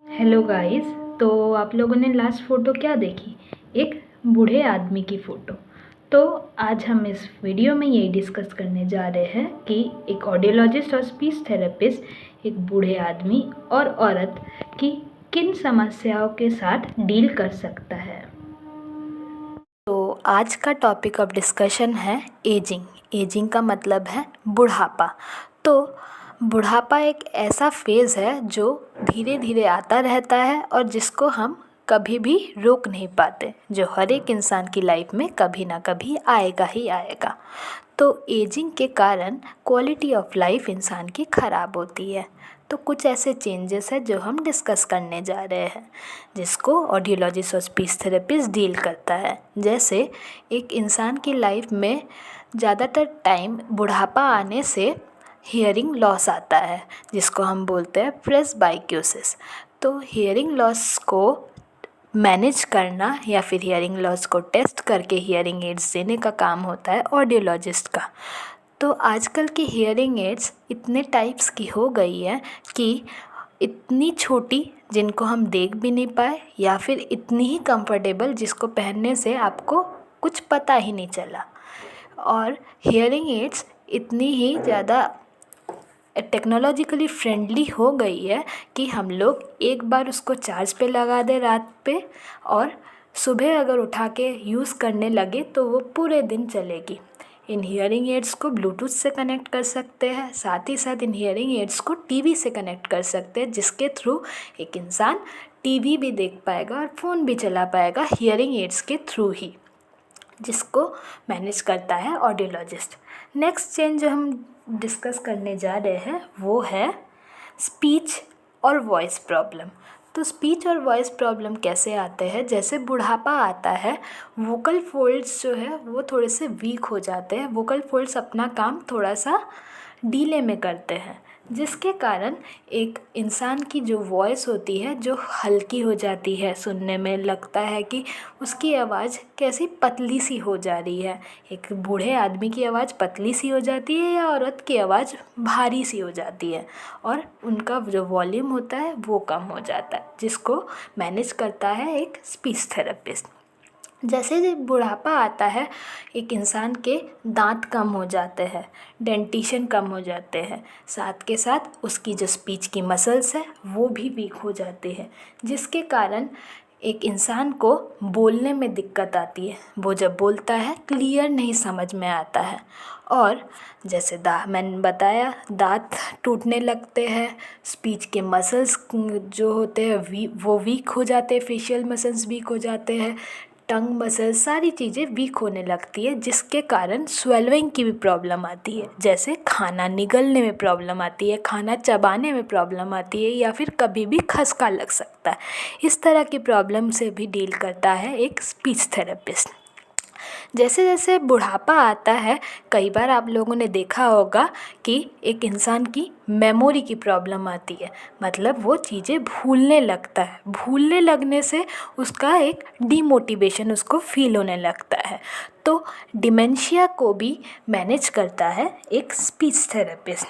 Hello guys. तो आप लोगों ने लास्ट फ़ोटो क्या देखी? एक बूढ़े आदमी की फ़ोटो। तो आज हम इस वीडियो में यही डिस्कस करने जा रहे हैं कि एक ऑडियोलॉजिस्ट और स्पीच थेरेपिस्ट एक बूढ़े आदमी और औरत की किन समस्याओं के साथ डील कर सकता है। तो आज का टॉपिक ऑफ डिस्कशन है एजिंग। एजिंग का मतलब है बुढ़ापा। तो बुढ़ापा एक ऐसा फेज़ है जो धीरे धीरे आता रहता है और जिसको हम कभी भी रोक नहीं पाते, जो हर एक इंसान की लाइफ में कभी ना कभी आएगा ही आएगा। तो एजिंग के कारण क्वालिटी ऑफ लाइफ इंसान की ख़राब होती है। तो कुछ ऐसे चेंजेस हैं जो हम डिस्कस करने जा रहे हैं, जिसको ऑडियोलॉजिस्ट और स्पीच थेरेपिस्ट डील करता है। जैसे एक इंसान की लाइफ में ज़्यादातर टाइम बुढ़ापा आने से हियरिंग लॉस आता है, जिसको हम बोलते हैं प्रेसबाइक्यूसिस। तो हियरिंग लॉस को मैनेज करना या फिर हियरिंग लॉस को टेस्ट करके हियरिंग एड्स देने का काम होता है ऑडियोलॉजिस्ट का। तो आजकल की हियरिंग एड्स इतने टाइप्स की हो गई है कि इतनी छोटी जिनको हम देख भी नहीं पाए, या फिर इतनी ही कंफर्टेबल जिसको पहनने से आपको कुछ पता ही नहीं चला। और हियरिंग एड्स इतनी ही ज़्यादा टेक्नोलॉजिकली फ्रेंडली हो गई है कि हम लोग एक बार उसको चार्ज पे लगा दें रात पे, और सुबह अगर उठा के यूज़ करने लगे तो वो पूरे दिन चलेगी। इन हियरिंग एड्स को ब्लूटूथ से कनेक्ट कर सकते हैं, साथ ही साथ इन हियरिंग एड्स को टीवी से कनेक्ट कर सकते हैं, जिसके थ्रू एक इंसान टीवी भी देख पाएगा और फ़ोन भी चला पाएगा हियरिंग एड्स के थ्रू ही, जिसको मैनेज करता है ऑडियोलॉजिस्ट। नेक्स्ट चेंज जो हम डिस्कस करने जा रहे हैं वो है स्पीच और वॉइस प्रॉब्लम। तो स्पीच और वॉइस प्रॉब्लम कैसे आते हैं? जैसे बुढ़ापा आता है, वोकल फोल्ड्स जो है वो थोड़े से वीक हो जाते हैं। वोकल फोल्ड्स अपना काम थोड़ा सा डीले में करते हैं, जिसके कारण एक इंसान की जो वॉइस होती है जो हल्की हो जाती है, सुनने में लगता है कि उसकी आवाज़ कैसी पतली सी हो जा रही है। एक बूढ़े आदमी की आवाज़ पतली सी हो जाती है या औरत की आवाज़ भारी सी हो जाती है, और उनका जो वॉल्यूम होता है वो कम हो जाता है, जिसको मैनेज करता है एक स्पीच थेरेपिस्ट। जैसे जब बुढ़ापा आता है, एक इंसान के दांत कम हो जाते हैं, डेंटिशन कम हो जाते हैं, साथ के साथ उसकी जो स्पीच की मसल्स है वो भी वीक हो जाते हैं, जिसके कारण एक इंसान को बोलने में दिक्कत आती है। वो जब बोलता है क्लियर नहीं समझ में आता है। और जैसे मैंने बताया, दांत टूटने लगते हैं, स्पीच के मसल्स जो होते हैं वो वीक हो जाते हैं, फेशियल मसल्स वीक हो जाते हैं, टंग मसल, सारी चीज़ें वीक होने लगती है, जिसके कारण स्वेलविंग की भी प्रॉब्लम आती है। जैसे खाना निगलने में प्रॉब्लम आती है, खाना चबाने में प्रॉब्लम आती है, या फिर कभी भी खसका लग सकता है। इस तरह की प्रॉब्लम से भी डील करता है एक स्पीच थेरेपिस्ट। जैसे जैसे बुढ़ापा आता है, कई बार आप लोगों ने देखा होगा कि एक इंसान की मेमोरी की प्रॉब्लम आती है, मतलब वो चीज़ें भूलने लगता है। भूलने लगने से उसका एक डीमोटिवेशन उसको फील होने लगता है। तो डिमेंशिया को भी मैनेज करता है एक स्पीच थेरेपिस्ट।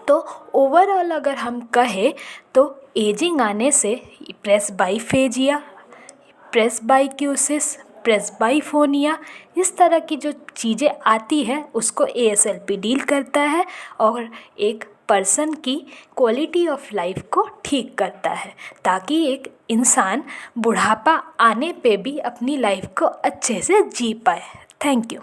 तो ओवरऑल अगर हम कहें तो एजिंग आने से प्रेसबाइफेजिया, प्रेसबाइक्यूसिस, प्रेसबाइफोनिया, इस तरह की जो चीज़ें आती हैं उसको एएसएलपी डील करता है, और एक पर्सन की क्वालिटी ऑफ लाइफ को ठीक करता है, ताकि एक इंसान बुढ़ापा आने पे भी अपनी लाइफ को अच्छे से जी पाए। Thank you.